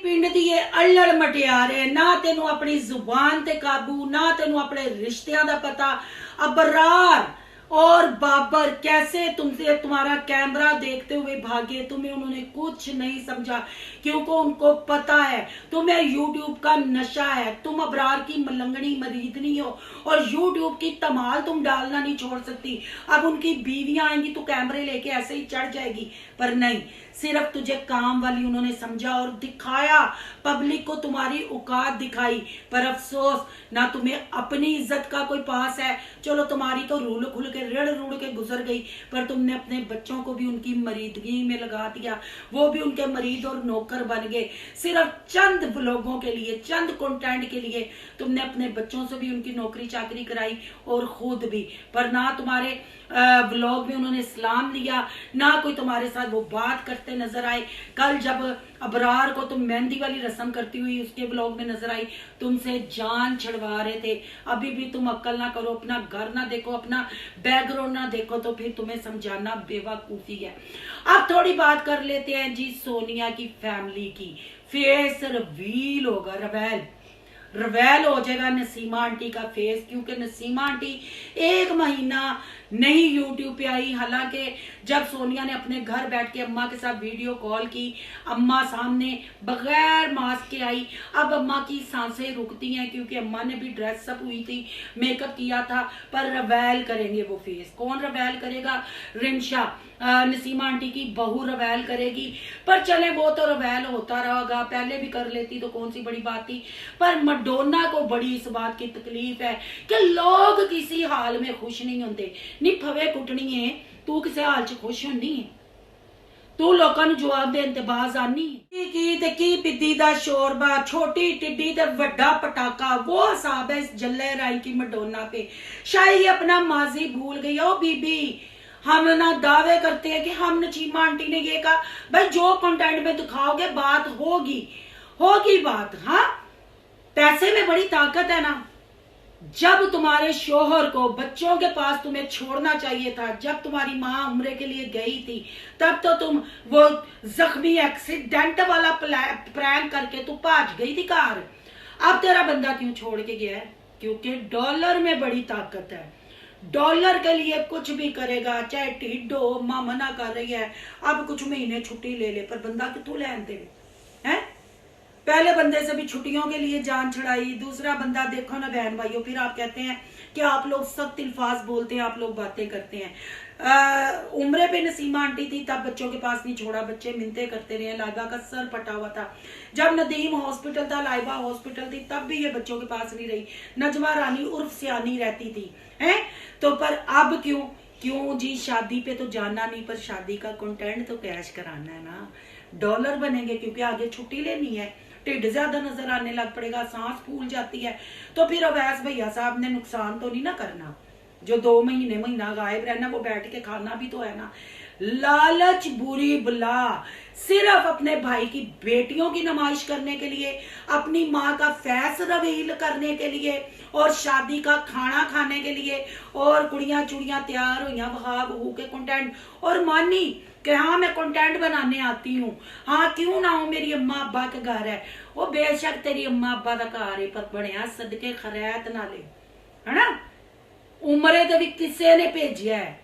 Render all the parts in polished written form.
पिंड दी अल्लड़ मटियारे, ना तेनू अपनी जुबान ते काबू, ना तेनू अपने रिश्तियां दा पता। अबरार और बाबर कैसे तुमसे तुम्हारा कैमरा देखते हुए भागे, तुम्हें उन्होंने कुछ नहीं समझा क्योंकि उनको पता है तुम्हें यूट्यूब का नशा है। तुम अबरार की मलंगनी मरीद नहीं हो और यूट्यूब की तमाल तुम डालना नहीं छोड़ सकती। अब उनकी बीवियां आएंगी तो कैमरे लेके ऐसे ही चढ़ जाएगी, पर नहीं, सिर्फ तुझे काम वाली उन्होंने समझा और दिखाया, पब्लिक को तुम्हारी औकात दिखाई। पर अफसोस ना तुम्हें अपनी इज्जत का कोई पास है। चलो तुम्हारी तो रूल खुल के रेड़ रूड़ के गुजर गई, पर तुमने अपने बच्चों को भी उनकी मरीदगी में लगा दिया, वो भी उनके मरीद और नौकर बन गए। सिर्फ चंद लोगों के लिए, चंद कंटेंट के लिए तुमने अपने बच्चों से भी उनकी नौकरी चाकरी कराई और खुद भी। पर ना तुम्हारे व्लॉग में उन्होंने सलाम लिया, ना कोई तुम्हारे साथ वो बात करते नजर आए। कल जब अबरार को तुम मेहंदी वाली रस्म करती हुई उसके व्लॉग में नजर आई, तुमसे जान छड़वा रहे थे। अभी भी तुम अक्ल ना करो, अपना घर ना देखो, अपना बैकग्राउंड ना देखो, तो फिर तुम्हें समझाना बेवकूफी है। अब थोड़ी बात कर लेते हैं जी सोनिया की फैमिली की। फेस रिवील होगा, रवेल हो जाएगा नसीमा आंटी का फेस, क्योंकि नसीमा आंटी 1 महीना नहीं यूट्यूब पे आई। हालांकि जब सोनिया ने अपने घर बैठ के अम्मा के साथ वीडियो कॉल की, अम्मा सामने बगैर मास्क के आई। अब अम्मा की सांसें रुकती हैं क्योंकि अम्मा ने भी ड्रेसअप हुई थी, मेकअप किया था। पर रवेल करेंगे वो फेस, कौन रवेल करेगा? रिंशा, नसीमा आंटी की बहू रवेल करेगी। पर चले वो तो रवेल होता रहेगा, पहले भी कर लेती तो कौन सी बड़ी बात थी। पर मडोना को बड़ी इस बात की तकलीफ है कि लोग किसी हाल में खुश नहीं होते। नी फवे कुटनी है, तू किसी हाल च खुश होनी है? तू लोगों को जवाब देने ते बाज आनी की पिद्दी दा शोरबा, छोटी टिड्डी ते वड्डा पटाखा, वो हिसाब है इस जल्ले राई की मडोना पे। शायद अपना माजी भूल गई। ओ बीबी, हम ना दावे करते हैं कि हम नसीमा आंटी ने ये कहा, भाई जो कंटेंट में दिखाओगे बात होगी बात। हाँ, पैसे में बड़ी ताकत है ना। जब तुम्हारे शोहर को बच्चों के पास तुम्हें छोड़ना चाहिए था, जब तुम्हारी माँ उम्रे के लिए गई थी, तब तो तुम वो जख्मी एक्सीडेंट वाला प्रैंक करके तू भाग गई थी कार। अब तेरा बंदा क्यों छोड़ के गया है? क्योंकि डॉलर में बड़ी ताकत है। डॉलर के लिए कुछ भी करेगा, चाहे टिड्डो हो। मां मना कर रही है अब कुछ महीने छुट्टी ले ले, पर बंदा कितों लैन दे है? पहले बंदे से भी छुट्टियों के लिए जान छड़ाई, दूसरा बंदा देखो ना बहन भाइयों। फिर आप कहते हैं कि आप लोग सख्त अल्फाज बोलते हैं, आप लोग बातें करते हैं। उम्रे पे नसीमा आंटी थी तब बच्चों के पास नहीं छोड़ा, बच्चे मिन्नतें करते रहे। लाइबा का सर फटा हुआ था। जब नदीम हॉस्पिटल था, लाइबा हॉस्पिटल थी, तब भी ये बच्चों के पास नहीं रही। नजमा रानी उर्फ सियानी रहती थी, है तो। पर अब क्यों जी? शादी पे तो जाना नहीं, पर शादी का कंटेंट तो कैश कराना है ना, डॉलर बनेंगे क्योंकि आगे छुट्टी लेनी है। टिड्ड ज्यादा नजर आने लग पड़ेगा, सांस फूल जाती है, तो फिर अवैस भैया साहब ने नुकसान तो नहीं ना करना। जो 2 महीना गायब रहना, वो बैठ के खाना भी तो है ना। लालच बुरी बला, सिर्फ अपने भाई की बेटियों की नुमाइश करने के लिए, अपनी माँ का फैस रिवील करने के लिए, और शादी का खाना खाने के लिए, और कुड़ियां चुड़ियां तैयार हुई बहा बहू के कंटेंट, और मानी कि हाँ मैं कंटेंट बनाने आती हूँ। हाँ क्यों ना हो, मेरी अम्मा अब्बा के घर है। वो बेशक तेरी अम्मा अब्बा का घर है, पर बनया सदके खरैत नाले, है ना। उमरे ते भी किसे ने भेजिया है।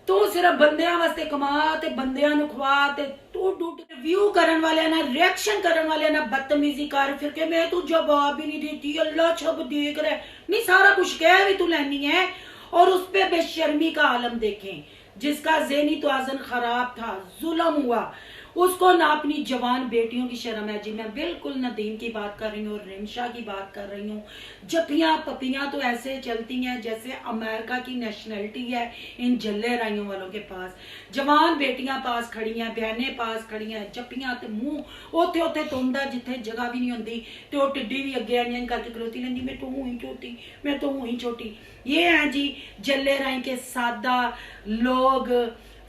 तू सिर्फ बंदियां वास्ते कमा ते बंदियां नु खवा ते तू रिव्यू करन वाले ना, रिएक्शन करन वाले ना बदतमीजी कर फिर के मैं तू जवाब भी नहीं देती, अल्लाह सब देख रहा है। नहीं, सारा कुछ कह भी तू लेनी है। और उस पे बेशर्मी का आलम देखें, जिसका ज़हनी तवाज़ुन खराब था, जुल्म हुआ, उसको ना अपनी जवान बेटियों की शर्म है जी। मैं बिल्कुल नदीम की बात कर रही हूँ और रिंशा की बात कर रही हूँ। जपियां पपियां तो ऐसे चलती हैं जैसे अमेरिका की नेशनलिटी है इन जल्ले राइयों वालों के पास। जवान बेटियां पास खड़ी हैं, बहनें पास खड़ी हैं, जपियां ते मुंह ओथे ओथे तुंदा जिथे जगह भी नहीं होंदी, ते ओ टिड्डी भी अगे आइयां करके खलोती लेंदी, मैं तो हूं ही छोटी, मैं तो हूं ही छोटी। ये है जी जल्ले राई के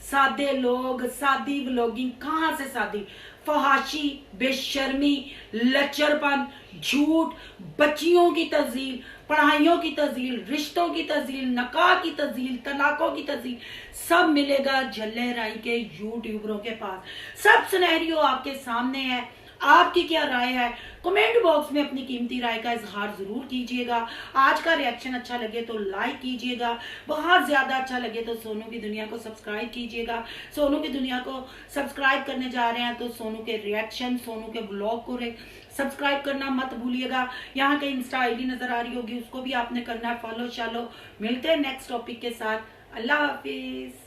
सादे लोग, सादी व्लॉगिंग। कहाँ से सादी? फहाशी, बेशर्मी, लचरपन, झूठ, बच्चियों की तज़ील, पढ़ाइयों की तज़ील, रिश्तों की तज़ील, नकाह की तज़ील, तलाकों की तज़ील, सब मिलेगा जल्ले राई के यूट्यूबरों के पास। सब सिनेरियो आपके सामने है। आपकी क्या राय है? कमेंट बॉक्स में अपनी कीमती राय का इजहार जरूर कीजिएगा। आज का रिएक्शन अच्छा लगे तो लाइक कीजिएगा, बहुत ज्यादा अच्छा लगे तो सोनू की दुनिया को सब्सक्राइब कीजिएगा। सोनू की दुनिया को सब्सक्राइब करने जा रहे हैं तो सोनू के रिएक्शन, सोनू के ब्लॉग को सब्सक्राइब करना मत भूलिएगा। यहाँ के इंस्टा आईडी नजर आ रही होगी, उसको भी आपने करना है फॉलो। चलो मिलते हैं नेक्स्ट टॉपिक के साथ। अल्लाह हाफिज।